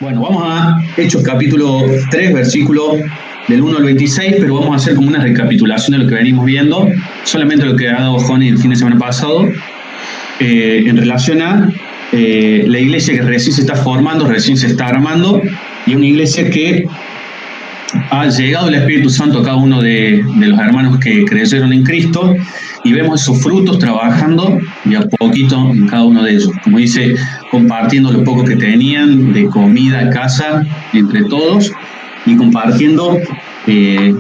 Bueno, vamos a Hechos capítulo 3, versículo del 1 al 26, pero vamos a hacer como una recapitulación de lo que venimos viendo, solamente lo que ha dado Joni el fin de semana pasado, en relación a la iglesia que recién se está formando, recién se está armando, y una iglesia que ha llegado el Espíritu Santo a cada uno de los hermanos que creyeron en Cristo, y vemos esos frutos trabajando de a poquito en cada uno de ellos. Como dice, compartiendo lo poco que tenían de comida, casa, entre todos, y compartiendo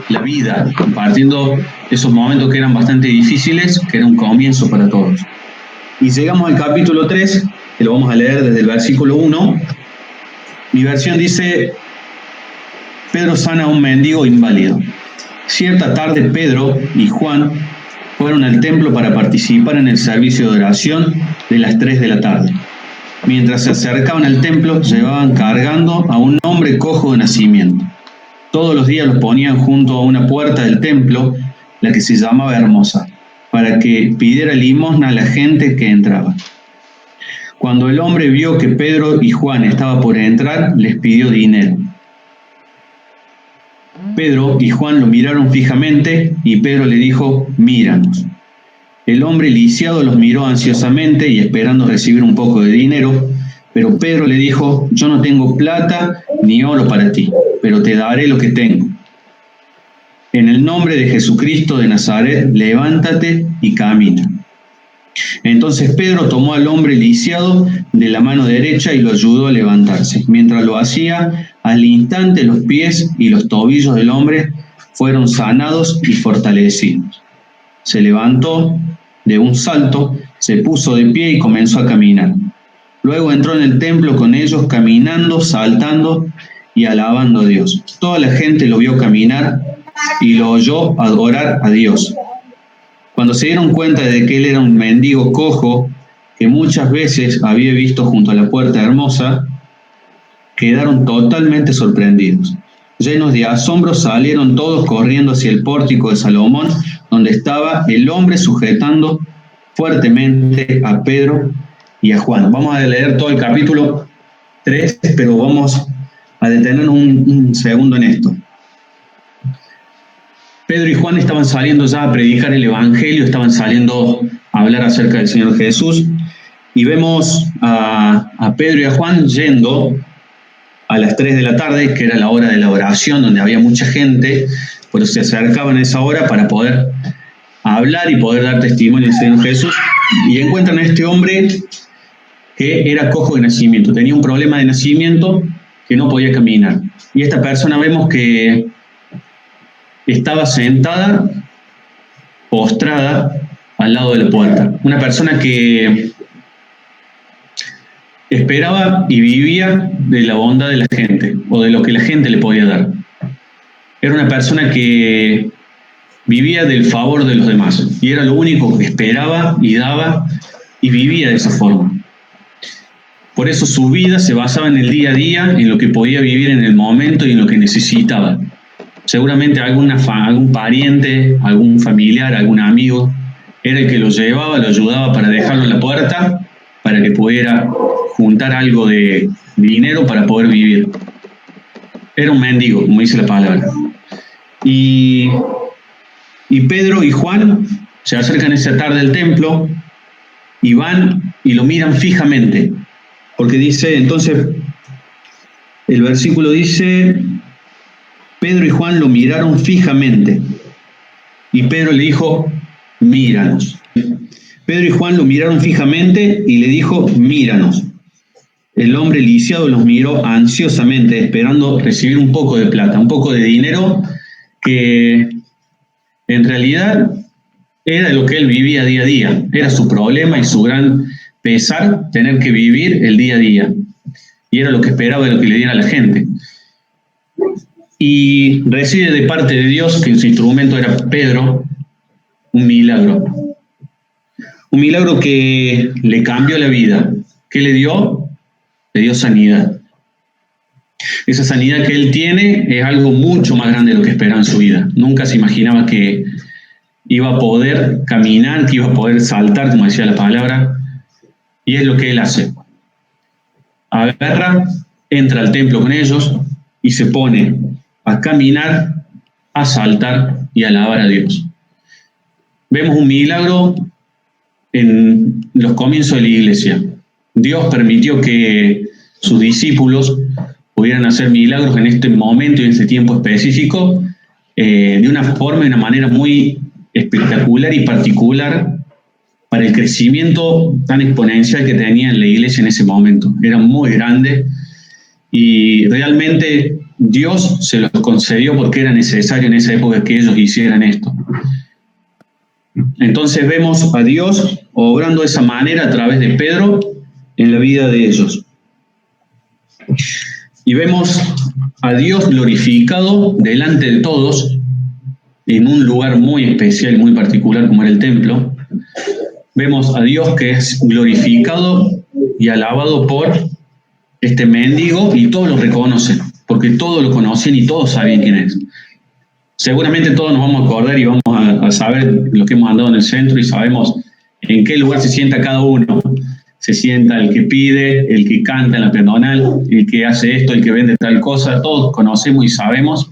la vida, compartiendo esos momentos que eran bastante difíciles, que era un comienzo para todos. Y llegamos al capítulo 3, que lo vamos a leer desde el versículo 1. Mi versión dice: Pedro sana a un mendigo inválido. Cierta tarde Pedro y Juan fueron al templo para participar en el servicio de oración de las 3 de la tarde. Mientras se acercaban al templo, llevaban cargando a un hombre cojo de nacimiento. Todos los días lo ponían junto a una puerta del templo, la que se llamaba Hermosa, para que pidiera limosna a la gente que entraba. Cuando el hombre vio que Pedro y Juan estaban por entrar, les pidió dinero. Pedro y Juan lo miraron fijamente y Pedro le dijo: míranos. El hombre lisiado los miró ansiosamente y esperando recibir un poco de dinero, pero Pedro le dijo: yo no tengo plata ni oro para ti, pero te daré lo que tengo. En el nombre de Jesucristo de Nazaret, levántate y camina. Entonces Pedro tomó al hombre lisiado de la mano derecha y lo ayudó a levantarse. Mientras lo hacía, al instante los pies y los tobillos del hombre fueron sanados y fortalecidos. Se levantó de un salto, se puso de pie y comenzó a caminar. Luego entró en el templo con ellos, caminando, saltando y alabando a Dios. Toda la gente lo vio caminar y lo oyó adorar a Dios. Cuando se dieron cuenta de que él era un mendigo cojo que muchas veces había visto junto a la puerta hermosa, quedaron totalmente sorprendidos. Llenos de asombro, salieron todos corriendo hacia el pórtico de Salomón, donde estaba el hombre sujetando fuertemente a Pedro y a Juan. Vamos a leer todo el capítulo 3, pero vamos a detenernos un segundo en esto. Pedro y Juan estaban saliendo ya a predicar el Evangelio, estaban saliendo a hablar acerca del Señor Jesús, y vemos a Pedro y a Juan yendo a las 3 de la tarde, que era la hora de la oración, donde había mucha gente, por eso se acercaban a esa hora para poder hablar y poder dar testimonio del Señor Jesús, y encuentran a este hombre que era cojo de nacimiento, tenía un problema de nacimiento que no podía caminar. Y esta persona vemos que estaba sentada, postrada, al lado de la puerta. Una persona que esperaba y vivía de la bondad de la gente, o de lo que la gente le podía dar. Era una persona que vivía del favor de los demás, y era lo único que esperaba y daba, y vivía de esa forma. Por eso su vida se basaba en el día a día, en lo que podía vivir en el momento y en lo que necesitaba. Seguramente algún pariente, algún familiar, algún amigo era el que lo llevaba, lo ayudaba para dejarlo en la puerta, para que pudiera juntar algo de dinero para poder vivir. Era un mendigo, como dice la palabra. Y Pedro y Juan se acercan esa tarde al templo y van y lo miran fijamente, porque dice, entonces, el versículo dice: Pedro y Juan lo miraron fijamente, y Pedro le dijo: míranos. Pedro y Juan lo miraron fijamente y le dijo: míranos. El hombre lisiado los miró ansiosamente, esperando recibir un poco de plata, un poco de dinero que en realidad era lo que él vivía día a día. Era su problema y su gran pesar tener que vivir el día a día. Y era lo que esperaba de lo que le diera a la gente. Y recibe de parte de Dios, que su instrumento era Pedro, un milagro. Un milagro que le cambió la vida. ¿Qué le dio? Le dio sanidad. Esa sanidad que él tiene es algo mucho más grande de lo que esperaba en su vida. Nunca se imaginaba que iba a poder caminar, que iba a poder saltar, como decía la palabra, y es lo que él hace. Agarra entra al templo con ellos y se pone a caminar, a saltar y a alabar a Dios. Vemos un milagro en los comienzos de la iglesia. Dios permitió que sus discípulos pudieran hacer milagros en este momento y en este tiempo específico, de una forma y una manera muy espectacular y particular para el crecimiento tan exponencial que tenía en la iglesia en ese momento. Era muy grande y realmente Dios se los concedió porque era necesario en esa época que ellos hicieran esto. Entonces vemos a Dios obrando de esa manera a través de Pedro en la vida de ellos. Y vemos a Dios glorificado delante de todos en un lugar muy especial, muy particular como era el templo. Vemos a Dios que es glorificado y alabado por este mendigo y todos lo reconocen, porque todos lo conocen y todos saben quién es. Seguramente todos nos vamos a acordar y vamos a saber lo que hemos andado en el centro y sabemos en qué lugar se sienta cada uno. Se sienta el que pide, el que canta en la peatonal, el que hace esto, el que vende tal cosa. Todos conocemos y sabemos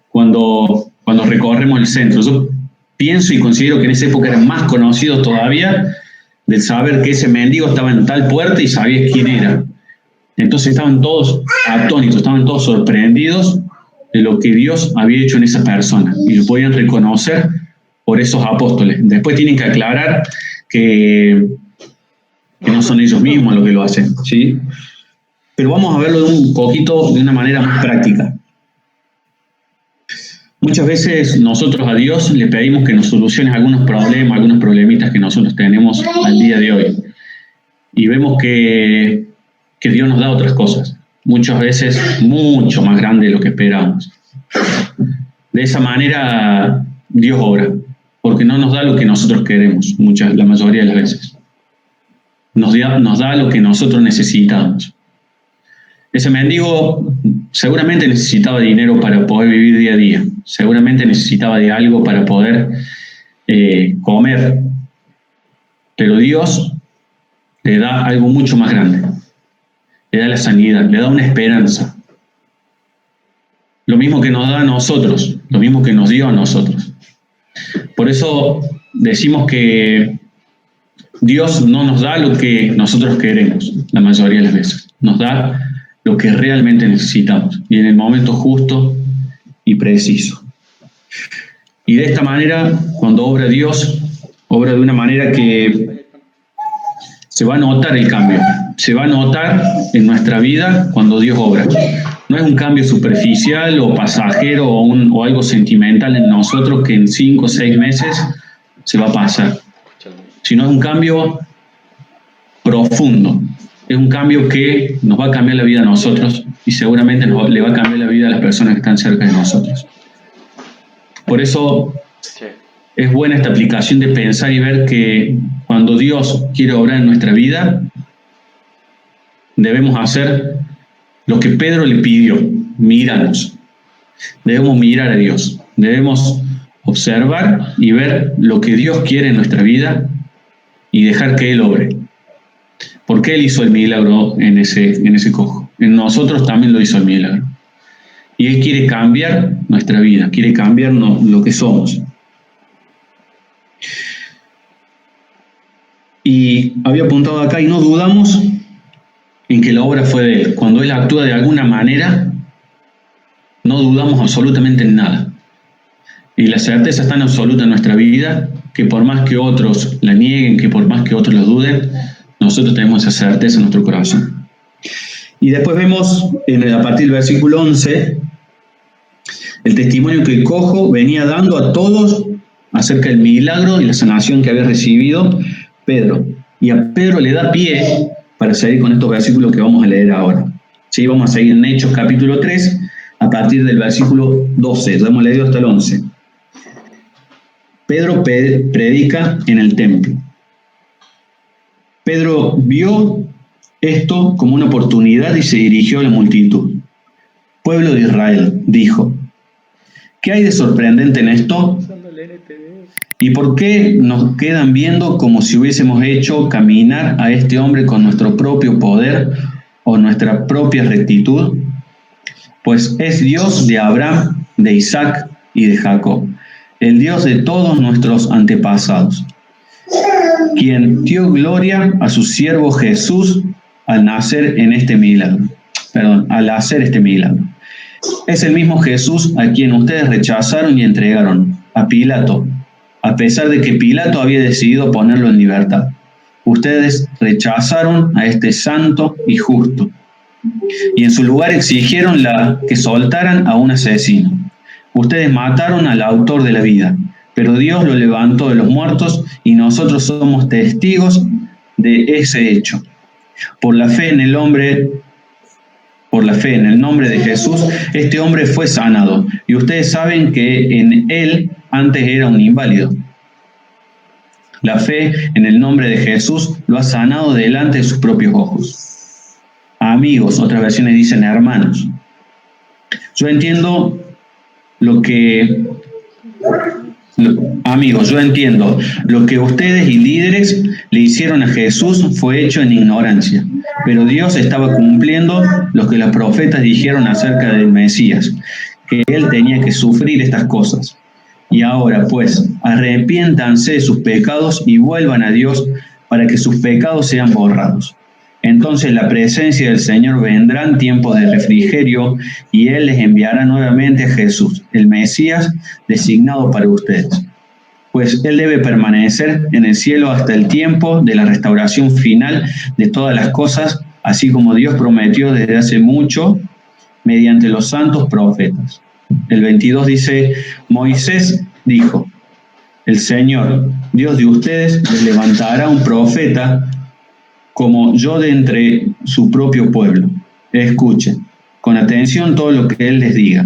cuando recorremos el centro. Yo pienso y considero que en esa época eran más conocidos todavía del saber que ese mendigo estaba en tal puerta y sabías quién era. Entonces estaban todos atónitos, estaban todos sorprendidos de lo que Dios había hecho en esa persona y lo podían reconocer por esos apóstoles. Después tienen que aclarar que no son ellos mismos los que lo hacen, ¿sí? Pero vamos a verlo un poquito de una manera más práctica. Muchas veces nosotros a Dios le pedimos que nos solucione algunos problemas, algunos problemitas que nosotros tenemos al día de hoy. Y vemos que Dios nos da otras cosas, muchas veces mucho más grandes de lo que esperamos. De esa manera Dios obra, porque no nos da lo que nosotros queremos, la mayoría de las veces. Nos da lo que nosotros necesitamos. Ese mendigo seguramente necesitaba dinero para poder vivir día a día, seguramente necesitaba de algo para poder comer, pero Dios le da algo mucho más grande, le da la sanidad, le da una esperanza. Lo mismo que nos da a nosotros, lo mismo que nos dio a nosotros. Por eso decimos que Dios no nos da lo que nosotros queremos, la mayoría de las veces. Nos da lo que realmente necesitamos y en el momento justo y preciso. Y de esta manera, cuando obra Dios, obra de una manera que se va a notar el cambio. Se va a notar en nuestra vida cuando Dios obra. No es un cambio superficial o pasajero o algo sentimental en nosotros que en 5 o 6 meses se va a pasar, sino es un cambio profundo. Es un cambio que nos va a cambiar la vida a nosotros y seguramente le va a cambiar la vida a las personas que están cerca de nosotros. Por eso es buena esta aplicación de pensar y ver que cuando Dios quiere obrar en nuestra vida, debemos hacer lo que Pedro le pidió, mirarnos. Debemos mirar a Dios, debemos observar y ver lo que Dios quiere en nuestra vida y dejar que Él obre. Porque Él hizo el milagro en ese cojo. En nosotros también lo hizo el milagro. Y Él quiere cambiar nuestra vida, quiere cambiar lo que somos. Y había apuntado acá, y no dudamos en que la obra fue de Él. Cuando Él actúa de alguna manera, no dudamos absolutamente en nada. Y la certeza es tan absoluta en nuestra vida que por más que otros la nieguen, que por más que otros la duden, nosotros tenemos esa certeza en nuestro corazón. Y después vemos a partir del versículo 11 el testimonio que el cojo venía dando a todos acerca del milagro y la sanación que había recibido Pedro. Y a Pedro le da pie para seguir con estos versículos que vamos a leer ahora. ¿Sí? Vamos a seguir en Hechos capítulo 3 a partir del versículo 12. Ya hemos leído hasta el 11. Pedro predica en el templo. Pedro vio esto como una oportunidad y se dirigió a la multitud. Pueblo de Israel, dijo, ¿qué hay de sorprendente en esto? ¿Y por qué nos quedan viendo como si hubiésemos hecho caminar a este hombre con nuestro propio poder o nuestra propia rectitud? Pues es Dios de Abraham, de Isaac y de Jacob, el Dios de todos nuestros antepasados, quien dio gloria a su siervo Jesús al hacer este milagro. Es el mismo Jesús a quien ustedes rechazaron y entregaron a Pilato, a pesar de que Pilato había decidido ponerlo en libertad. Ustedes rechazaron a este santo y justo, y en su lugar exigieron que soltaran a un asesino. Ustedes mataron al autor de la vida, pero Dios lo levantó de los muertos y nosotros somos testigos de ese hecho. Por la fe en el nombre de Jesús, este hombre fue sanado, y ustedes saben que en él antes era un inválido. La fe en el nombre de Jesús lo ha sanado delante de sus propios ojos. Amigos, otras versiones dicen hermanos. Yo entiendo lo que ustedes y líderes le hicieron a Jesús fue hecho en ignorancia, pero Dios estaba cumpliendo lo que los profetas dijeron acerca del Mesías, que él tenía que sufrir estas cosas. Y ahora, pues, arrepiéntanse de sus pecados y vuelvan a Dios para que sus pecados sean borrados. Entonces la presencia del Señor vendrá en tiempos de refrigerio y Él les enviará nuevamente a Jesús, el Mesías designado para ustedes. Pues Él debe permanecer en el cielo hasta el tiempo de la restauración final de todas las cosas, así como Dios prometió desde hace mucho mediante los santos profetas. El 22 dice, Moisés dijo, el Señor, Dios de ustedes, les levantará un profeta como yo de entre su propio pueblo. Escuchen con atención todo lo que Él les diga.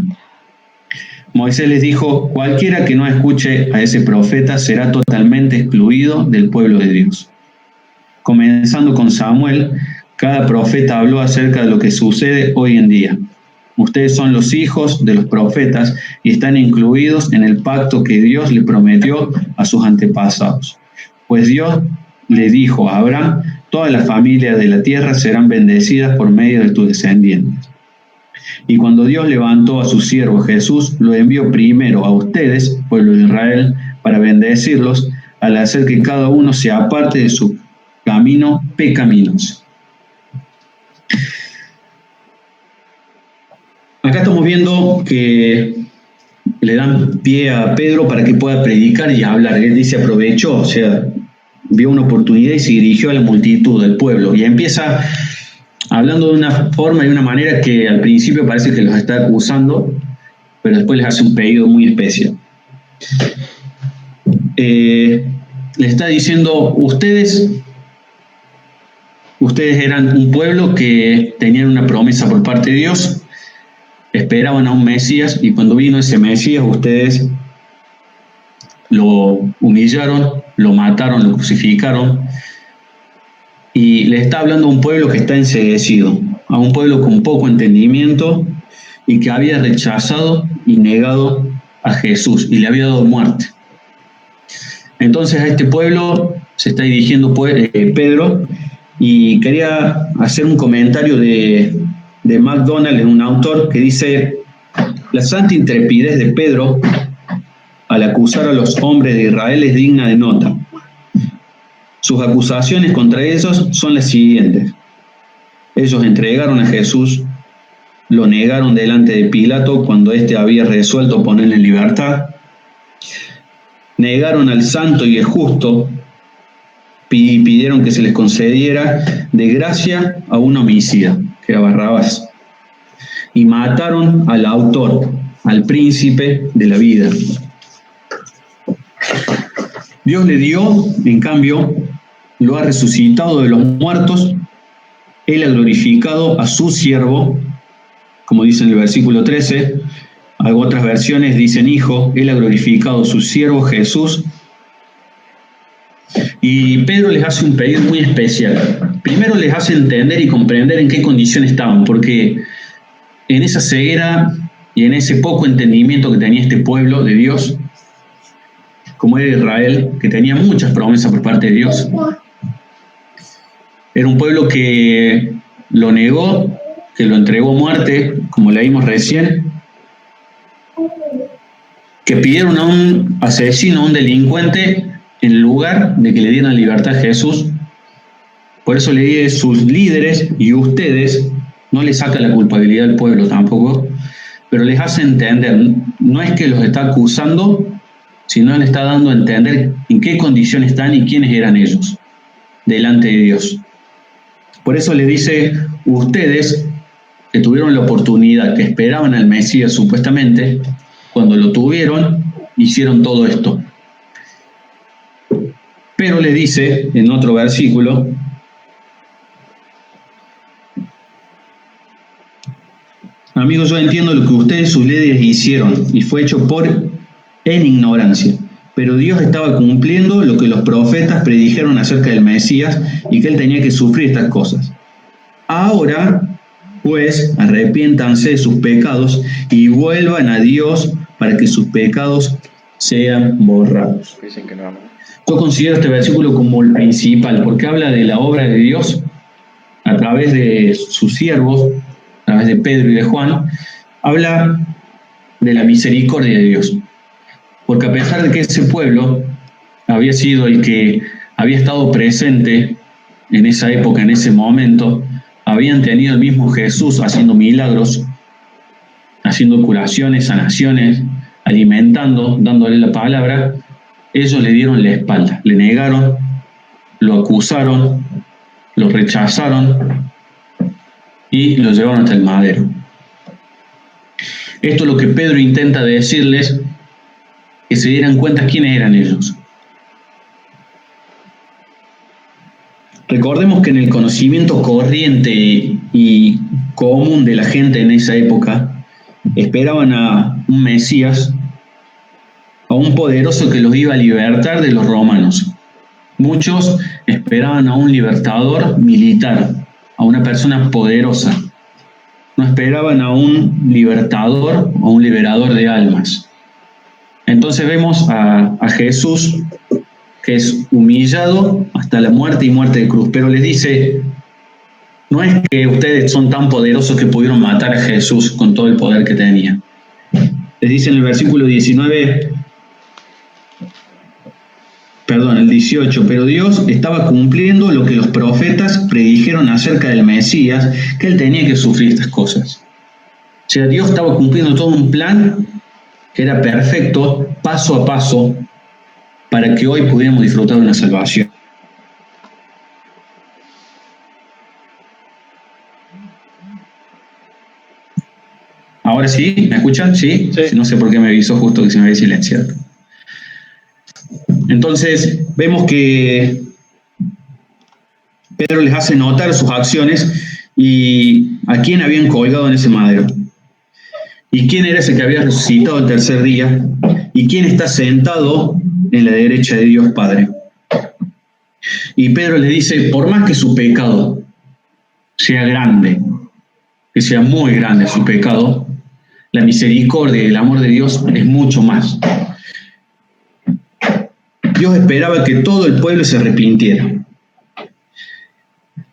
Moisés les dijo, cualquiera que no escuche a ese profeta será totalmente excluido del pueblo de Dios. Comenzando con Samuel, cada profeta habló acerca de lo que sucede hoy en día. Ustedes son los hijos de los profetas y están incluidos en el pacto que Dios le prometió a sus antepasados. Pues Dios le dijo a Abraham, todas las familias de la tierra serán bendecidas por medio de tus descendientes. Y cuando Dios levantó a su siervo Jesús, lo envió primero a ustedes, pueblo de Israel, para bendecirlos, al hacer que cada uno se aparte de su camino pecaminoso. Acá estamos viendo que le dan pie a Pedro para que pueda predicar y hablar. Él dice aprovechó, o sea, vio una oportunidad y se dirigió a la multitud, al pueblo, y empieza hablando de una forma y una manera que al principio parece que los está acusando, pero después les hace un pedido muy especial. Le está diciendo, ustedes eran un pueblo que tenían una promesa por parte de Dios, esperaban a un Mesías, y cuando vino ese Mesías, ustedes lo humillaron, lo mataron, lo crucificaron, y le está hablando a un pueblo que está enceguecido, a un pueblo con poco entendimiento y que había rechazado y negado a Jesús y le había dado muerte. Entonces a este pueblo se está dirigiendo Pedro, y quería hacer un comentario de MacDonald, un autor, que dice, la santa intrepidez de Pedro al acusar a los hombres de Israel es digna de nota. Sus acusaciones contra ellos son las siguientes. Ellos entregaron a Jesús, lo negaron delante de Pilato cuando éste había resuelto ponerle en libertad, negaron al santo y el justo y pidieron que se les concediera de gracia a un homicida, que era Barrabás, y mataron al autor, al príncipe de la vida. Dios le dio, en cambio, lo ha resucitado de los muertos, Él ha glorificado a su siervo, como dice en el versículo 13, otras versiones dicen hijo, Él ha glorificado a su siervo Jesús. Y Pedro les hace un pedido muy especial. Primero les hace entender y comprender en qué condición estaban, porque en esa ceguera y en ese poco entendimiento que tenía este pueblo de Dios, como era Israel, que tenía muchas promesas por parte de Dios, era un pueblo que lo negó, que lo entregó a muerte, como leímos recién, que pidieron a un asesino, a un delincuente, en lugar de que le dieran libertad a Jesús. Por eso le dije, sus líderes y ustedes, no le saca la culpabilidad al pueblo tampoco, pero les hace entender, no es que los está acusando, sino le está dando a entender en qué condiciones están y quiénes eran ellos delante de Dios. Por eso le dice, ustedes que tuvieron la oportunidad, que esperaban al Mesías supuestamente, cuando lo tuvieron, hicieron todo esto. Pero le dice en otro versículo, amigos, yo entiendo lo que ustedes, sus líderes, hicieron y fue hecho en ignorancia. Pero Dios estaba cumpliendo lo que los profetas predijeron acerca del Mesías y que él tenía que sufrir estas cosas. Ahora, pues, arrepiéntanse de sus pecados y vuelvan a Dios para que sus pecados sean borrados. Yo considero este versículo como el principal, porque habla de la obra de Dios a través de sus siervos, a través de Pedro y de Juan, habla de la misericordia de Dios. Porque a pesar de que ese pueblo había sido el que había estado presente en esa época, en ese momento, habían tenido el mismo Jesús haciendo milagros, haciendo curaciones, sanaciones, alimentando, dándole la palabra, ellos le dieron la espalda, le negaron, lo acusaron, lo rechazaron y lo llevaron hasta el madero. Esto es lo que Pedro intenta decirles, que se dieran cuenta quiénes eran ellos. Recordemos que en el conocimiento corriente y común de la gente en esa época, esperaban a un Mesías, a un poderoso que los iba a libertar de los romanos. Muchos esperaban a un libertador militar, a una persona poderosa. No esperaban a un libertador o un liberador de almas. Entonces vemos a Jesús, que es humillado hasta la muerte y muerte de cruz, pero les dice, no es que ustedes son tan poderosos que pudieron matar a Jesús con todo el poder que tenía. Les dice en el versículo 19, el 18, pero Dios estaba cumpliendo lo que los profetas predijeron acerca del Mesías, que él tenía que sufrir estas cosas. O sea, Dios estaba cumpliendo todo un plan que era perfecto, paso a paso, para que hoy pudiéramos disfrutar de una salvación. Ahora sí, ¿me escuchan? ¿Sí? Sí. No sé por qué me avisó justo que se me había silenciado. Entonces, vemos que Pedro les hace notar sus acciones y a quién habían colgado en ese madero. Y quién era ese que había resucitado el tercer día y quién está sentado en la derecha de Dios Padre. Y Pedro les dice, por más que su pecado sea grande, que sea muy grande su pecado, la misericordia y el amor de Dios es mucho más. Dios esperaba que todo el pueblo se arrepintiera,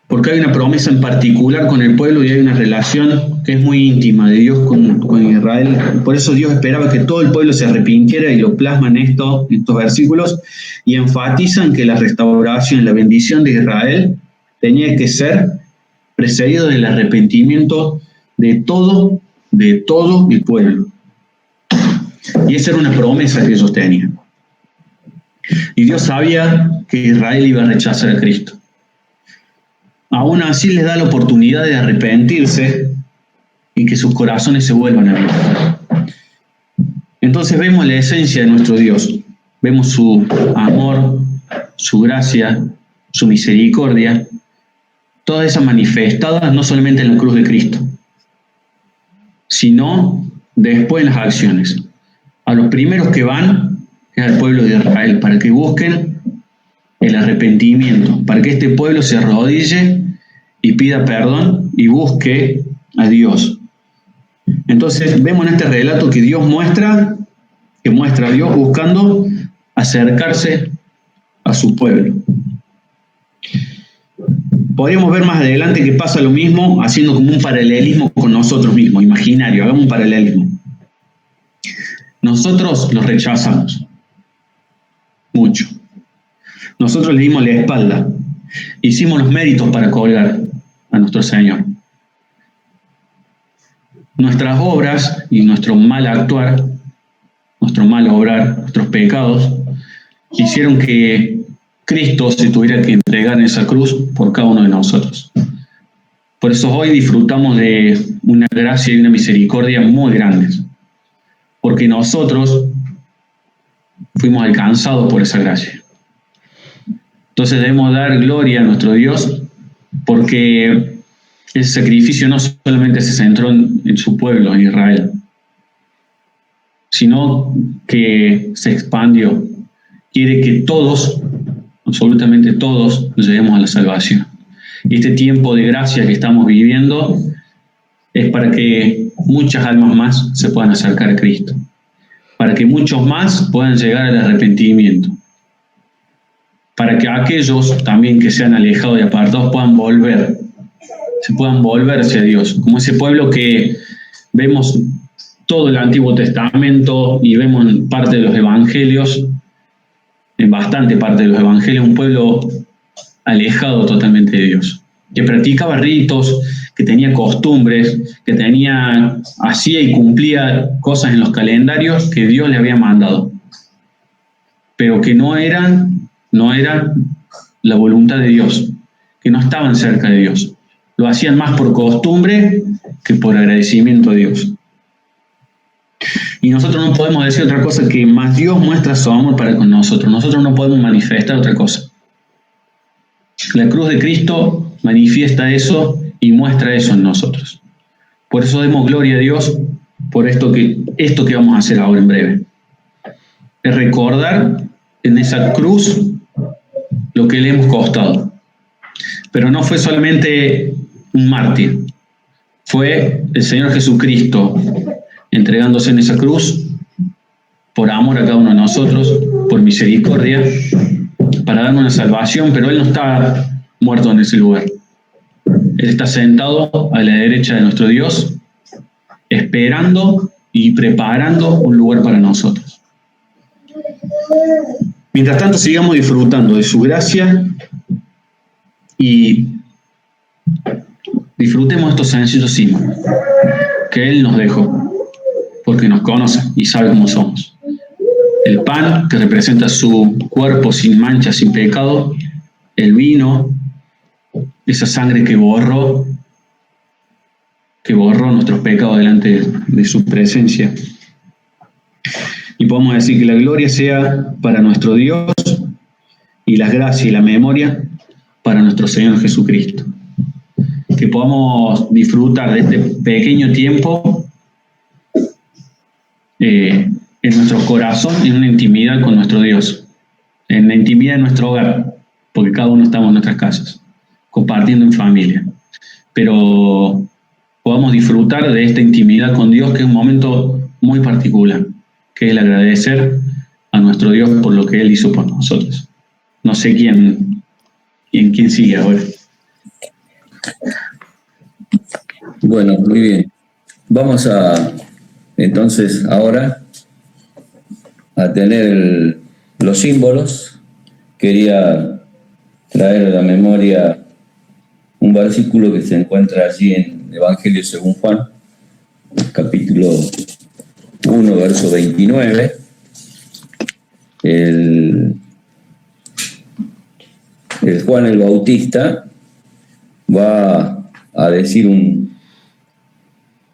porque hay una promesa en particular con el pueblo y hay una relación que es muy íntima de Dios con Israel. Por eso Dios esperaba que todo el pueblo se arrepintiera y lo plasman estos versículos y enfatizan que la restauración, la bendición de Israel tenía que ser precedido del arrepentimiento de todo el pueblo. Y esa era una promesa que ellos tenían. Y Dios sabía que Israel iba a rechazar a Cristo. Aún así les da la oportunidad de arrepentirse y que sus corazones se vuelvan a Dios. Entonces vemos la esencia de nuestro Dios. Vemos su amor, su gracia, su misericordia, todas esas manifestadas no solamente en la cruz de Cristo, sino después en las acciones. A los primeros que van es al pueblo de Israel, para que busquen el arrepentimiento, para que este pueblo se arrodille y pida perdón y busque a Dios. Entonces vemos en este relato que Dios muestra a Dios buscando acercarse a su pueblo. podríamos ver más adelante que pasa lo mismo, haciendo como un paralelismo con nosotros mismos, imaginario, hagamos un paralelismo. Nosotros los rechazamos mucho. Nosotros le dimos la espalda, hicimos los méritos para colgar a nuestro Señor. Nuestras obras y nuestro mal actuar, nuestro mal obrar, nuestros pecados, hicieron que Cristo se tuviera que entregar en esa cruz por cada uno de nosotros. Por eso hoy disfrutamos de una gracia y una misericordia muy grandes, porque nosotros fuimos alcanzados por esa gracia. Entonces debemos dar gloria a nuestro Dios, porque ese sacrificio no solamente se centró en su pueblo, en Israel, sino que se expandió. Quiere que todos, absolutamente todos, lleguemos a la salvación. Y este tiempo de gracia que estamos viviendo es para que muchas almas más se puedan acercar a Cristo, para que muchos más puedan llegar al arrepentimiento, para que aquellos también que se han alejado y apartados puedan volver, se puedan volver hacia Dios, como ese pueblo que vemos todo el Antiguo Testamento y vemos en parte de los Evangelios, en bastante parte de los Evangelios, un pueblo alejado totalmente de Dios, que practicaba ritos, que tenía costumbres, que hacía y cumplía cosas en los calendarios que Dios le había mandado, pero que no eran la voluntad de Dios, que no estaban cerca de Dios. Lo hacían más por costumbre que por agradecimiento a Dios. Y nosotros no podemos decir otra cosa que más Dios muestra su amor para con nosotros. Nosotros no podemos manifestar otra cosa. La cruz de Cristo manifiesta eso y muestra eso en nosotros. Por eso demos gloria a Dios por esto que vamos a hacer ahora en breve. Es recordar en esa cruz lo que le hemos costado. Pero no fue solamente un mártir, fue el Señor Jesucristo entregándose en esa cruz por amor a cada uno de nosotros, por misericordia, para darnos una salvación, pero Él no está muerto en ese lugar. Él está sentado a la derecha de nuestro Dios, esperando y preparando un lugar para nosotros. Mientras tanto, sigamos disfrutando de su gracia y disfrutemos estos sencillos símbolos que Él nos dejó, porque nos conoce y sabe cómo somos. El pan, que representa su cuerpo sin mancha, sin pecado. El vino, esa sangre que borró nuestros pecados delante de su presencia. Y podemos decir que la gloria sea para nuestro Dios y la gracia y la memoria para nuestro Señor Jesucristo. Que podamos disfrutar de este pequeño tiempo en nuestro corazón, en una intimidad con nuestro Dios, en la intimidad de nuestro hogar, porque cada uno estamos en nuestras casas, compartiendo en familia. Pero podamos disfrutar de esta intimidad con Dios, que es un momento muy particular, que es el agradecer a nuestro Dios por lo que Él hizo por nosotros. No sé quién sigue ahora. Bueno, muy bien. Vamos entonces ahora a tener los símbolos. Quería traer a la memoria un versículo que se encuentra allí en el Evangelio según Juan, capítulo 1, verso 29. El Juan el Bautista va a decir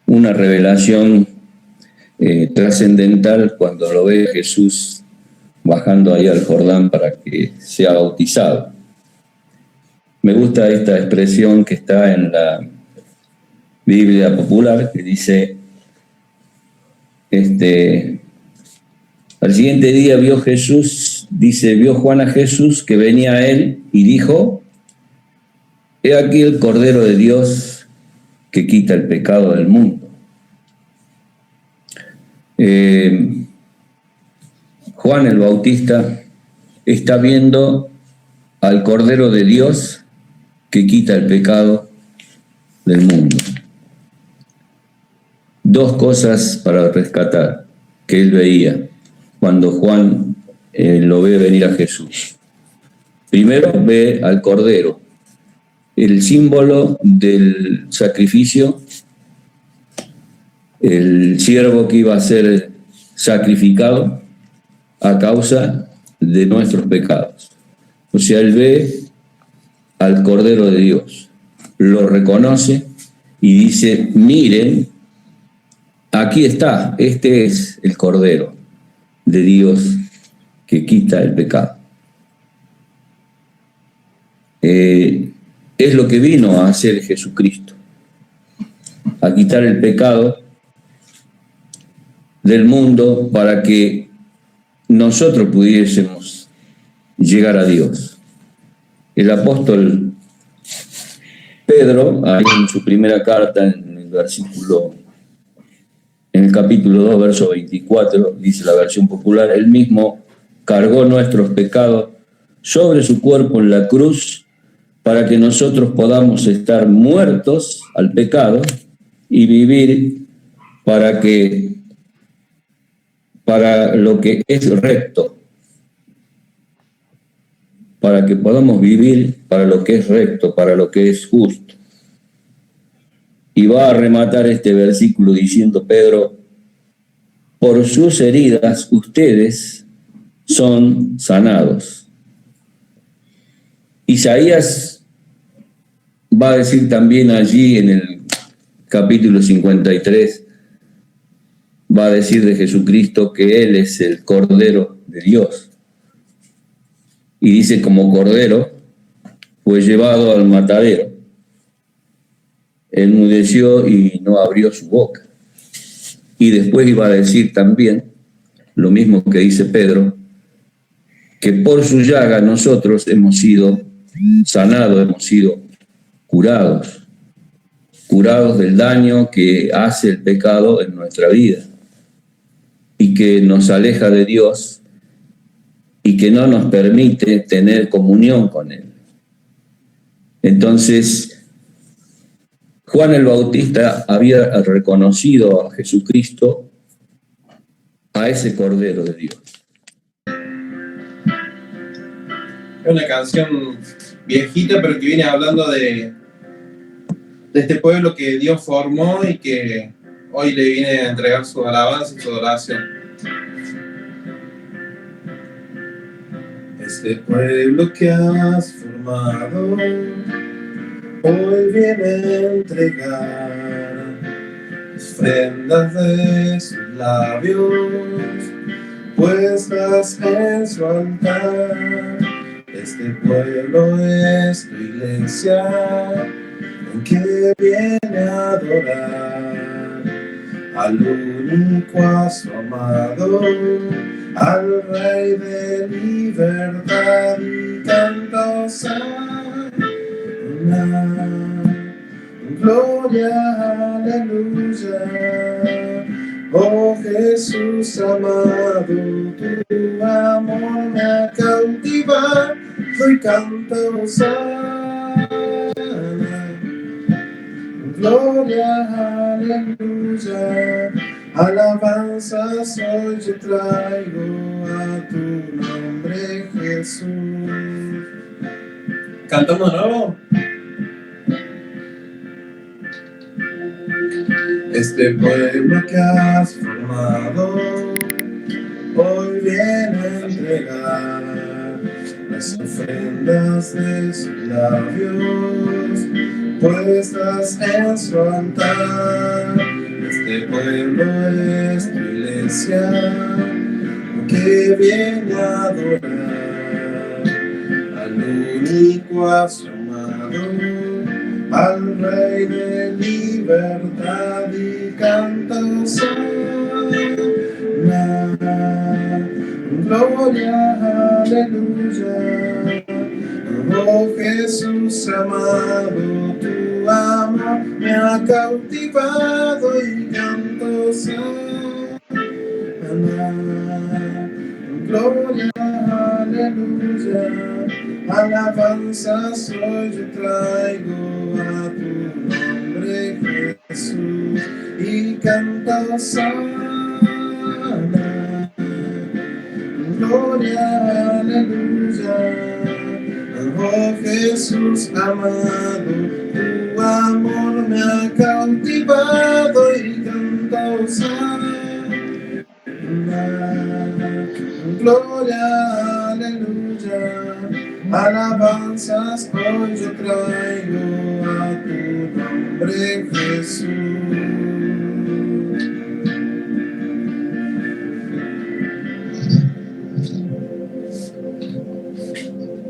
una revelación trascendental cuando lo ve Jesús bajando ahí al Jordán para que sea bautizado. Me gusta esta expresión que está en la Biblia popular, que dice, al siguiente día vio Juan a Jesús que venía a él y dijo, he aquí el Cordero de Dios que quita el pecado del mundo. Juan el Bautista está viendo al Cordero de Dios que quita el pecado del mundo. Dos cosas para rescatar que él veía cuando Juan lo ve venir a Jesús. Primero ve al Cordero, el símbolo del sacrificio, el siervo que iba a ser sacrificado a causa de nuestros pecados. O sea, él ve al Cordero de Dios, lo reconoce y dice, miren, aquí está, este es el Cordero de Dios que quita el pecado. Es lo que vino a hacer Jesucristo, a quitar el pecado del mundo para que nosotros pudiésemos llegar a Dios. El apóstol Pedro, ahí en su primera carta, en el capítulo 2, verso 24, dice la versión popular, él mismo cargó nuestros pecados sobre su cuerpo en la cruz para que nosotros podamos estar muertos al pecado y vivir para lo que es recto, para que podamos vivir para lo que es recto, para lo que es justo. Y va a rematar este versículo diciendo Pedro, por sus heridas ustedes son sanados. Isaías va a decir también allí en el capítulo 53, va a decir de Jesucristo que Él es el Cordero de Dios. Y dice, como Cordero fue llevado al matadero, enmudeció y no abrió su boca. Y después iba a decir también, lo mismo que dice Pedro, que por su llaga nosotros hemos sido sanados, hemos sido curados del daño que hace el pecado en nuestra vida y que nos aleja de Dios y que no nos permite tener comunión con Él. Entonces, Juan el Bautista había reconocido a Jesucristo, a ese Cordero de Dios. Es una canción viejita, pero que viene hablando de este pueblo que Dios formó y que hoy le viene a entregar su alabanza y su adoración. Este pueblo que has formado hoy viene a entregar ofrendas de sus labios puestas en su altar. Este pueblo es tu iglesia que viene a adorar al único a su amado, al Rey de libertad, y canta hosana, gloria, aleluya. Oh Jesús amado, tu amor me ha cautivado y canta hosana, gloria, aleluya. Alabanzas hoy yo traigo a tu nombre, Jesús. ¿Cantamos de nuevo? Este pueblo que has formado hoy viene a entregar las ofrendas de sus labios puestas en su altar. Este pueblo es tu iglesia que viene a adorar al único a su amado, al Rey de libertad, y canta hosana, gloria, aleluya. Oh Jesús amado, tu amor me ha cautivado y canto hosana, Gloria, aleluya, alabanzas hoy yo traigo a tu nombre, Jesús, y canto hosana. Gloria, aleluya, oh Jesús amado, tu amor me ha cautivado y canto hosana. Gloria, aleluya, alabanzas hoy yo traigo a tu nombre, Jesús.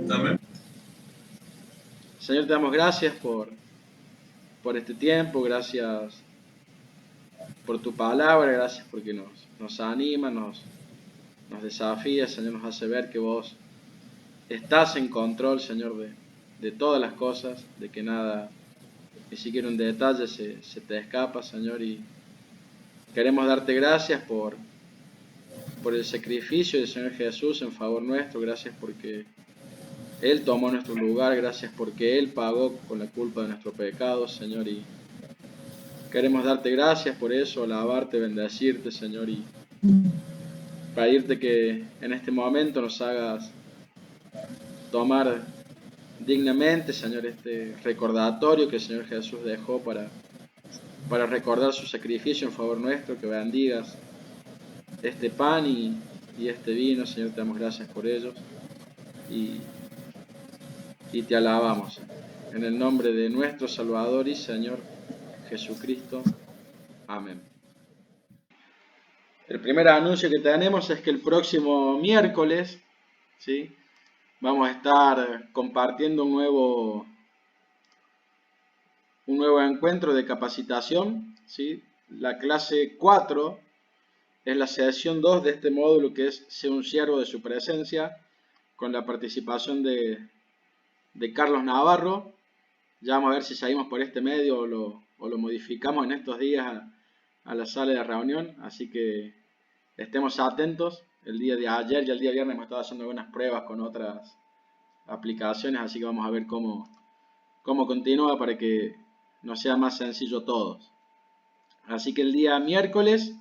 Amén. Señor, te damos gracias por este tiempo, gracias por tu palabra, gracias porque nos anima, nos desafía, Señor, nos hace ver que vos estás en control, Señor, de todas las cosas, de que nada, ni siquiera un detalle se te escapa, Señor, y queremos darte gracias por el sacrificio del Señor Jesús en favor nuestro, gracias porque Él tomó nuestro lugar, gracias porque Él pagó con la culpa de nuestro pecado, Señor, y queremos darte gracias por eso, alabarte, bendecirte, Señor, y pedirte que en este momento nos hagas tomar dignamente, Señor, este recordatorio que el Señor Jesús dejó para recordar su sacrificio en favor nuestro, que bendigas este pan y este vino, Señor, te damos gracias por ellos y te alabamos. En el nombre de nuestro Salvador y Señor Jesucristo. Amén. El primer anuncio que tenemos es que el próximo miércoles, ¿sí?, vamos a estar compartiendo un nuevo encuentro de capacitación, ¿sí? La clase 4 es la sesión 2 de este módulo que es Sé un siervo de su presencia, con la participación de Carlos Navarro. Ya vamos a ver si seguimos por este medio o lo modificamos en estos días a la sala de reunión, así que estemos atentos. El día de ayer y el día viernes hemos estado haciendo algunas pruebas con otras aplicaciones, así que vamos a ver cómo continúa para que nos sea más sencillo todos. Así que el día miércoles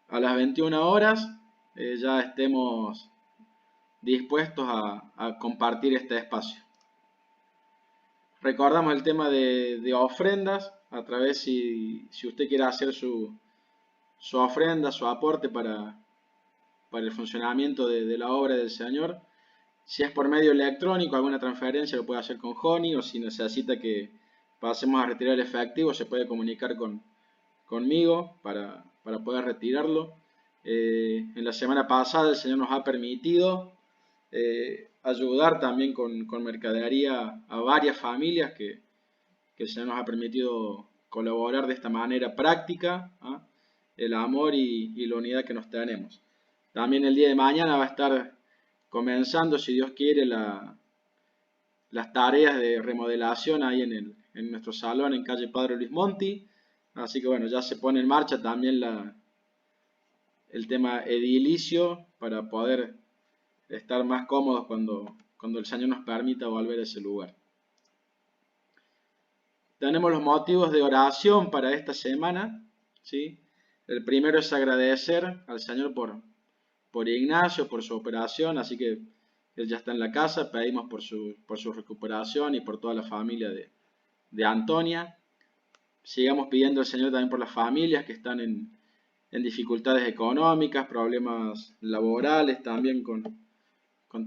a las 21 horas ya estemos dispuestos a compartir este espacio. Recordamos el tema de ofrendas, a través si usted quiere hacer su ofrenda, su aporte para el funcionamiento de la obra del Señor. Si es por medio electrónico, alguna transferencia lo puede hacer con Honey, o si necesita que pasemos a retirar el efectivo, se puede comunicar conmigo para poder retirarlo. En la semana pasada el Señor nos ha permitido ayudar también con mercadería a varias familias que el Señor nos ha permitido colaborar de esta manera práctica, ¿ah?, el amor y la unidad que nos tenemos. También el día de mañana va a estar comenzando, si Dios quiere, las tareas de remodelación ahí en nuestro salón en calle Padre Luis Monti. Así que bueno, ya se pone en marcha también el tema edilicio para poder estar más cómodos cuando el Señor nos permita volver a ese lugar. Tenemos los motivos de oración para esta semana, ¿sí? El primero es agradecer al Señor por Ignacio, por su operación, así que él ya está en la casa. Pedimos por su recuperación y por toda la familia de Antonia. Sigamos pidiendo al Señor también por las familias que están en dificultades económicas, problemas laborales, también con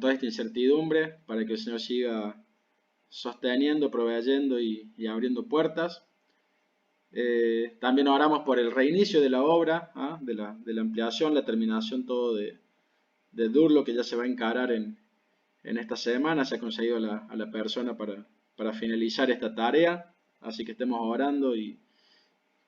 toda esta incertidumbre, para que el Señor siga sosteniendo, proveyendo y abriendo puertas. También oramos por el reinicio de la obra, ¿ah?, de la ampliación, la terminación todo de Durlo, que ya se va a encarar en esta semana. Se ha conseguido a la persona para finalizar esta tarea, así que estemos orando y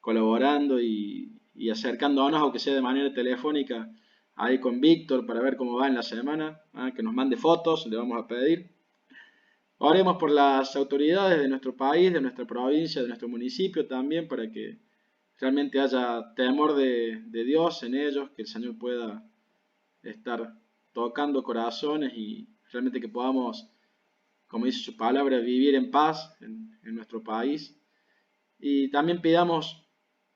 colaborando y acercándonos, aunque sea de manera telefónica, ahí con Víctor para ver cómo va en la semana, ¿ah?, que nos mande fotos, le vamos a pedir. Oremos por las autoridades de nuestro país, de nuestra provincia, de nuestro municipio también, para que realmente haya temor de Dios en ellos, que el Señor pueda estar tocando corazones y realmente que podamos, como dice su palabra, vivir en paz en nuestro país. Y también pidamos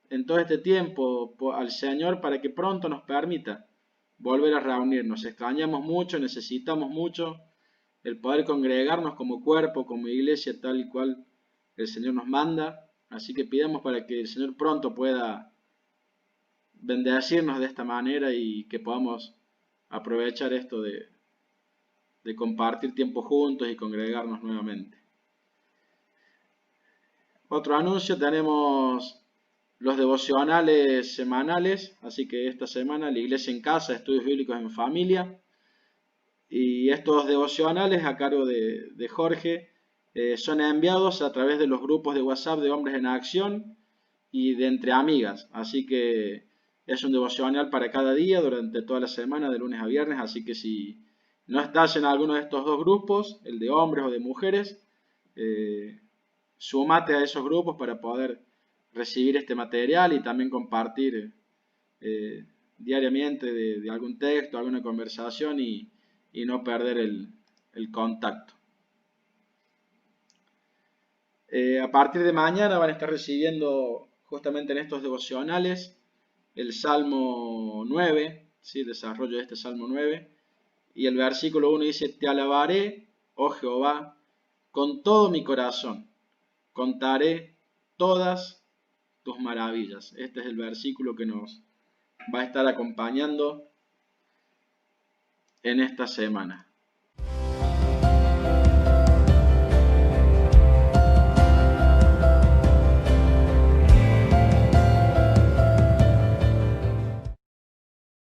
en todo este tiempo al Señor para que pronto nos permita volver a reunirnos. Extrañamos mucho, necesitamos mucho el poder congregarnos como cuerpo, como iglesia, tal y cual el Señor nos manda. Así que pidamos para que el Señor pronto pueda bendecirnos de esta manera y que podamos aprovechar esto de compartir tiempo juntos y congregarnos nuevamente. Otro anuncio, tenemos los devocionales semanales, así que esta semana la Iglesia en Casa, Estudios Bíblicos en Familia, y estos devocionales a cargo de Jorge son enviados a través de los grupos de WhatsApp de Hombres en Acción y de Entre Amigas, así que es un devocional para cada día durante toda la semana, de lunes a viernes, así que si no estás en alguno de estos dos grupos, el de hombres o de mujeres, súmate a esos grupos para poder recibir este material y también compartir diariamente de algún texto, alguna conversación y no perder el contacto. A partir de mañana van a estar recibiendo justamente en estos devocionales el Salmo 9, ¿sí? El desarrollo de este Salmo 9, y el versículo 1 dice: Te alabaré, oh Jehová, con todo mi corazón, contaré todas tus maravillas. Este es el versículo que nos va a estar acompañando en esta semana.